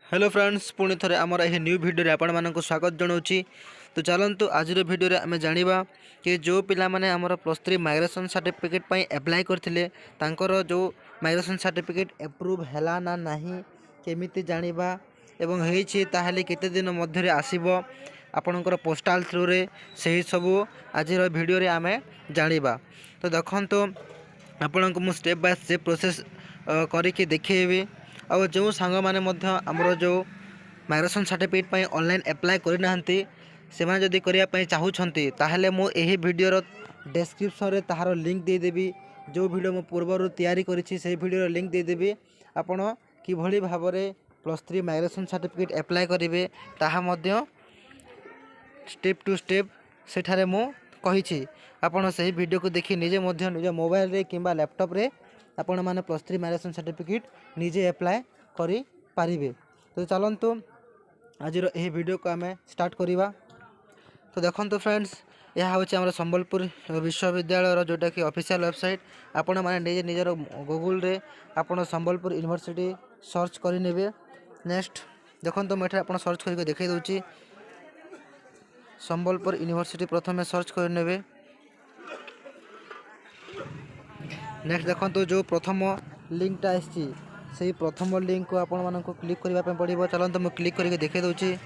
Hello friends पुणी थे आमर यह न्यू भिडियो आपण मानक स्वागत जनाऊँगी। तो चलतु आज भिडियो आम जाना कि जो पिला माने आमर +3 माइग्रेशन सर्टिफिकेट एप्लाय करथिले तांकर जो माइग्रेशन सर्टिफिकेट एप्रूव हैला ना नहीं केमिति जानिबा एवं हेछि ताहेले केते दिन मध्य आसीबो आपणकर पोस्टाल थ्रू रे सही सब आज भिडियो रे आमे जानिबा। तो देखंतु आपनको मु स्टेप बाय स्टेप प्रोसेस करिके देखैबी। और जो सांग माने आमर जो माइग्रेशन सर्टिफिकेट ऑनलाइन एप्लाय करना से जदि करने चाहूँगी ताहले मु एही वीडियो डिस्क्रिप्शन रे ताहार लिंक देदेवी। जो वीडियो मु पूर्वर तैयारी करिछि से वीडियो लिंक देदेवी। आपण किभली भाव में +3 माइग्रेशन सर्टिफिकेट एप्लाय करेंगे ताहा मध्य स्टेप टू स्टेप सेठारे मु कहिछि। आपण सही वीडियो को देखि निजे मध्य निज मोबाइल रे किंबा लैपटॉप रे आपण माने +3 माइग्रेशन सर्टिफिकेट निजे एप्लाय करि पारिबे। तो चलंतु आज यह वीडियो को आम स्टार्ट करिबा। तो देखंतु फ्रेंड्स यह हूँ आम संबलपुर विश्वविद्यालय जोटा कि ऑफिशियल वेबसाइट। आपण माने निजे निजर गूगल रे आपण संबलपुर यूनिवर्सिटी सर्च करि नेबे। नेक्स्ट देखंतु मैं आप सर्च करके देखै दउची संबलपुर यूनिवर्सिटी प्रथमे सर्च कर नेबे। नेक्स्ट देखंतु जो प्रथम लिंकटा आछि से प्रथम लिंक को आपण मानक क्लिक करबा पड़िबो। चलंतु मैं क्लिक करके देखै दउची।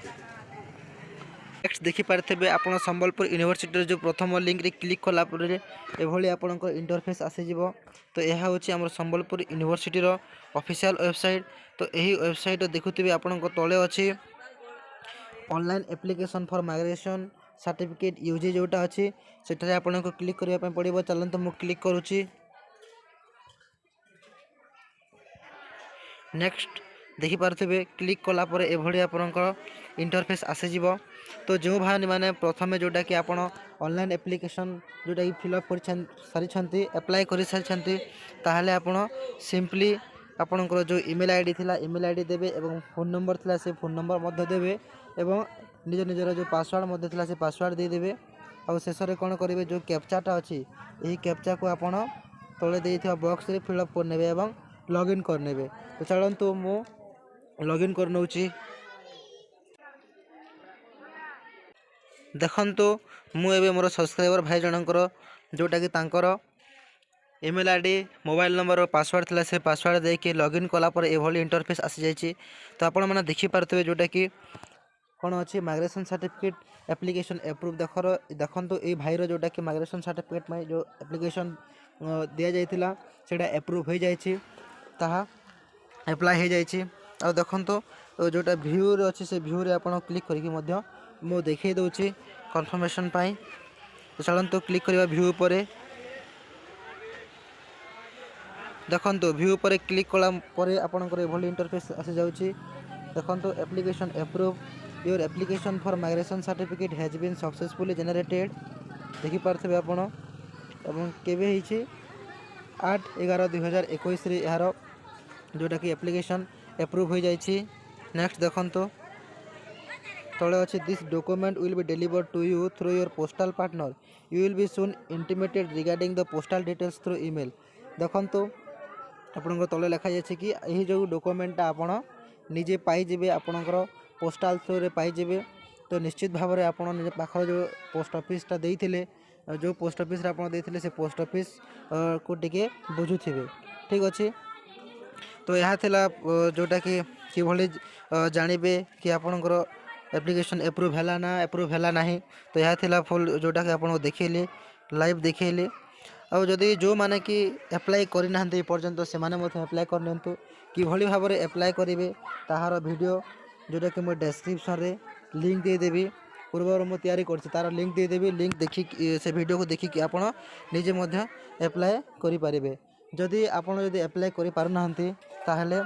नेक्स्ट देखि पारथेबे आपण संबलपुर यूनिवर्सिटी जो प्रथम लिंक रे क्लिक कला परे एभली आपणक इंटरफेस आसी जिवो। तो यह हूँ आम संबलपुर यूनिवर्सिटी रो ऑफिशियल वेबसाइट। तो यही वेबसाइट देखुथिबे आपणक तळे अछि online application for migration certificate UG जोटा अछि सेठारे आपणक क्लिक करबा पड़िबो। चलंतु मैं क्लिक करूची। नेक्स्ट देखि पारथेबे क्लिक कला परे एभली आपणकर इंटरफेस आसी जिवो। तो जो भाई माने प्रथमे जोटा कि आपण ऑनलाइन एप्लिकेशन जोटा कि फिलअप कर सारी एप्लाय कर सारी ताहले आपण सिंपली आपणकर जो ईमेल आईडी थिला ईमेल आईडी देबे एवं फोन नंबर थिला से फोन नंबर मध्य देबे एवं निज निजर जो पासवर्ड मध्य थिला से पासवर्ड दे देबे। और शेष रे कोन करिवे जो कैप्चाटा अछि एही कैप्चा को आपण तळे देइथिबा बॉक्स रे फिलअप कर नेबे एवं लॉगिन कर नेबे। तो चलंतु मु लॉगिन कर नउची। देखंतु मु एबे मोर सब्सक्राइबर भाई जनकर जोटा कि तांकर ईमेल आईडी मोबाइल नंबर और पासवर्ड थिला से पासवर्ड देके लॉगिन कला पर एभली इंटरफेस आसी जाइछि। तो आपण माने देखि पारथबे जोटा कि कोन अछि माइग्रेशन सर्टिफिकेट एप्लिकेशन एप्रूव देखंतु ए भाईर जोटा कि माइग्रेशन सर्टिफिकेट में जो एप्लिकेशन दिया जाइथिला सेटा एप्रूव हो जाइछि ताहा एप्लाय हो जाइछि। और देखंतु जोटा व्यू रे अछि से व्यू रे आपण क्लिक करके मध्य मु देखै दउछि कन्फर्मेशन पाई। तो चलंतु क्लिक करबा व्यू पर। देखंतु व्यू पर क्लिक कला परे आपनकर एभली इंटरफेस आसी जाउछि। देखंतु application approve your application for migration certificate has been successfully generated देखि पारथबे आपण एवं केबे हिछि 8/11/2021 रे यार जोटा कि एप्लिकेशन अप्रूव हो जाइछि। नेक्स्ट देखंतु तले अच्छे this document will be delivered to you through your postal partner you will be soon intimated regarding the postal details through email. देखंतु आपनकर तले लिखा जाय कि यही जो डॉक्यूमेंटा आपण निजे पाई जेबे आपनकर पोस्टल थ्रू रे पाई जेबे। तो निश्चित भाव में आपण निज पाखर जो पोस्ट ऑफिसटा देइथिले जो पोस्ट ऑफिस रे आपण देइथिले से पोस्ट ऑफिस को टिके बुझुथिबे। ठीक अछि। तो यह थिला जोटा कि किभली जानिबे कि आपनकर एप्लिकेशन एप्रूव हैला ना एप्रूव हैला नहीं। तो यह थिला फुल जोटा कि आपन देखैले लाइव देखैले। और जदि जो माने कि एप्लाय करि नाहंते पर्यंत से माने मते एप्लाय कर नियंतु किभली भाव में एप्लाय करिवे ताहार वीडियो जोटा कि मैं डिस्क्रिप्शन रे लिंक दे देबी। पूर्वर मु तैयारी करछि तार लिंक दे देबी। लिंक देखि से वीडियो को देखि कि आपण निजे मध्य एप्लाय करि पारिबे। जदि आपण जदि एप्लाय करि पारु नाहंते ताहले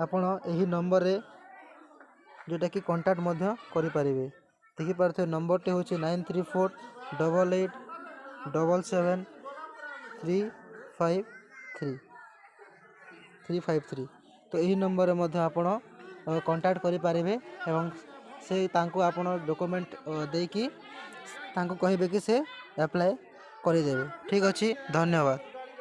आपण एही नंबर रे जोटा कि कांटेक्ट मध्य करि पारिबे। देखि पारथे नंबर टे होछि 934888373353। तो यही नंबर रे मध्य आपण कांटेक्ट करि पारिबे एवं से तांको आपण डॉक्यूमेंट देकी तांको कहिबे कि से अप्लाई करि देबे। ठीक अछि। धन्यवाद।